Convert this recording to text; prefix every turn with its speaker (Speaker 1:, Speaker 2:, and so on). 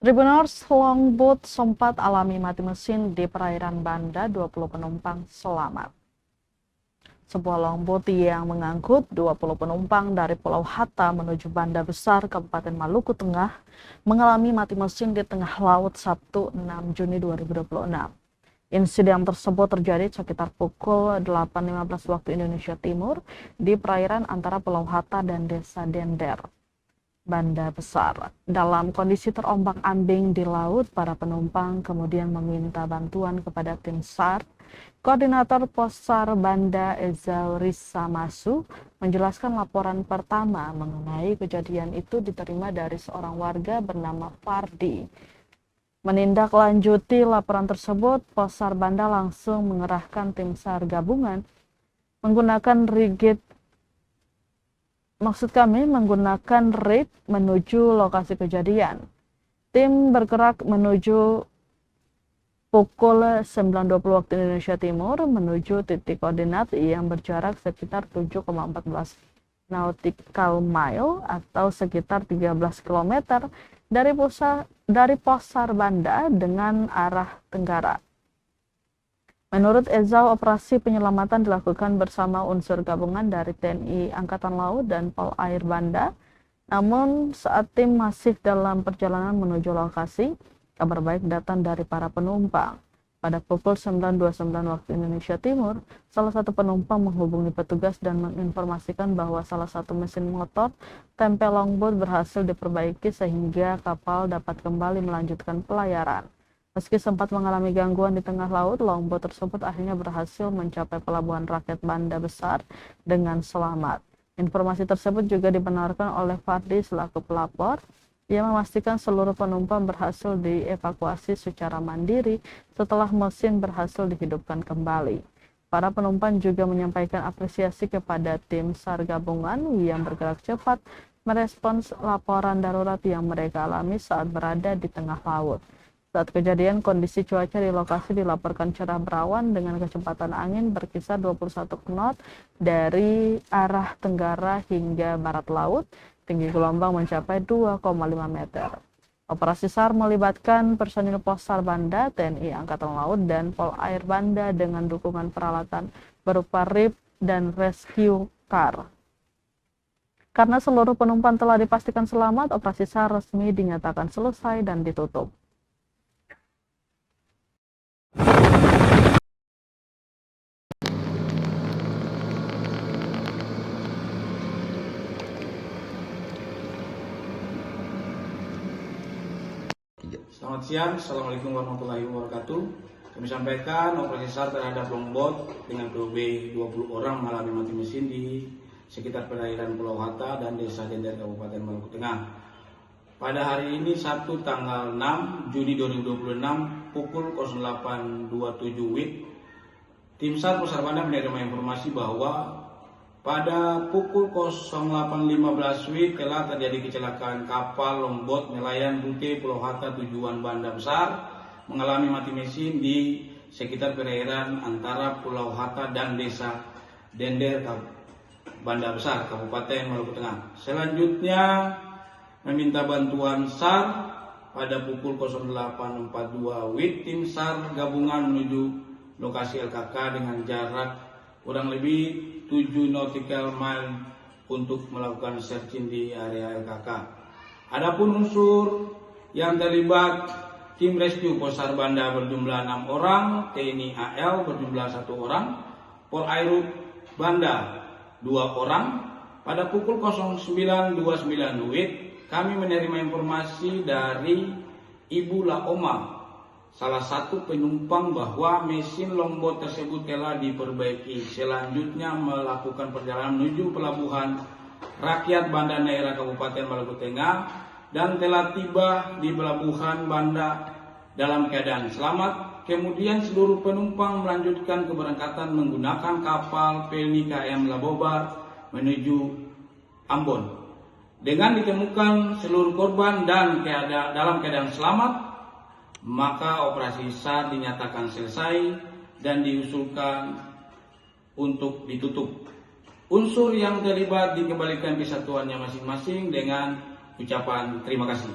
Speaker 1: Tribuners longboat sempat alami mati mesin di perairan Banda, 20 penumpang selamat. Sebuah longboat yang mengangkut 20 penumpang dari Pulau Hatta menuju Banda Besar, Kabupaten Maluku Tengah, mengalami mati mesin di tengah laut Sabtu 6 Juni 2026. Insiden tersebut terjadi sekitar pukul 8.15 waktu Indonesia Timur di perairan antara Pulau Hatta dan Desa Dender, Banda Besar. Dalam kondisi terombang-ambing di laut, para penumpang kemudian meminta bantuan kepada tim SAR. Koordinator Pos SAR Banda Ezal Risamasu menjelaskan laporan pertama mengenai kejadian itu diterima dari seorang warga bernama Fardi. Menindaklanjuti laporan tersebut, Pos SAR Banda langsung mengerahkan tim SAR gabungan menggunakan rig menuju lokasi kejadian. Tim bergerak menuju pukul 9.20 waktu Indonesia Timur menuju titik koordinat yang berjarak sekitar 7,14 nautical mile atau sekitar 13 km dari Pos SAR Banda dengan arah tenggara. Menurut Ezal, operasi penyelamatan dilakukan bersama unsur gabungan dari TNI Angkatan Laut dan Pol Air Banda. Namun saat tim masih dalam perjalanan menuju lokasi, kabar baik datang dari para penumpang. Pada pukul 9.29 waktu Indonesia Timur, salah satu penumpang menghubungi petugas dan menginformasikan bahwa salah satu mesin motor tempel longboat berhasil diperbaiki sehingga kapal dapat kembali melanjutkan pelayaran. Meski sempat mengalami gangguan di tengah laut, longboat tersebut akhirnya berhasil mencapai pelabuhan rakyat Banda Besar dengan selamat. Informasi tersebut juga dibenarkan oleh Fardi selaku pelapor. Ia memastikan seluruh penumpang berhasil dievakuasi secara mandiri setelah mesin berhasil dihidupkan kembali. Para penumpang juga menyampaikan apresiasi kepada tim SAR gabungan yang bergerak cepat merespons laporan darurat yang mereka alami saat berada di tengah laut. Saat kejadian, kondisi cuaca di lokasi dilaporkan cerah berawan dengan kecepatan angin berkisar 21 knot dari arah tenggara hingga barat laut. Tinggi gelombang mencapai 2,5 meter. Operasi SAR melibatkan personil Pos SAR Banda, TNI Angkatan Laut, dan Pol Air Banda dengan dukungan peralatan berupa RIP dan rescue car. Karena seluruh penumpang telah dipastikan selamat, operasi SAR resmi dinyatakan selesai dan ditutup.
Speaker 2: Selamat siang, Assalamualaikum warahmatullahi wabarakatuh. Kami sampaikan operasi SAR terhadap longboat dengan kurang lebih 20 orang mengalami mati mesin di sekitar perairan Pulau Hatta dan Desa Dender, Kabupaten Maluku Tengah. Pada hari ini Sabtu tanggal 6 Juni 2026 pukul 08.27 WIB, tim SAR Pos SAR Banda menerima informasi bahwa pada pukul 08.15 WIB telah terjadi kecelakaan kapal longboat nelayan rute Pulau Hatta tujuan Banda Besar mengalami mati mesin di sekitar perairan antara Pulau Hatta dan Desa Dender, Banda Besar, Kabupaten Maluku Tengah. Selanjutnya meminta bantuan SAR pada pukul 08.42 WIB, tim SAR gabungan menuju lokasi LKK dengan jarak kurang lebih 7 nautical mile untuk melakukan searching di area LKK. Adapun unsur yang terlibat, tim rescue Pos SAR Banda berjumlah 6 orang, TNI AL berjumlah 1 orang, Pol Air Banda 2 orang. Pada pukul 09.29 WIB, kami menerima informasi dari Ibu Laoma, salah satu penumpang, bahwa mesin longboat tersebut telah diperbaiki. Selanjutnya melakukan perjalanan menuju pelabuhan rakyat Banda Neira, Kabupaten Maluku Tengah, dan telah tiba di pelabuhan Banda dalam keadaan selamat. Kemudian seluruh penumpang melanjutkan keberangkatan menggunakan kapal Pelni KM Labobar menuju Ambon. Dengan ditemukan seluruh korban dan dalam keadaan selamat, maka operasi SAR dinyatakan selesai dan diusulkan untuk ditutup. Unsur yang terlibat dikembalikan ke satuannya masing-masing dengan ucapan terima kasih.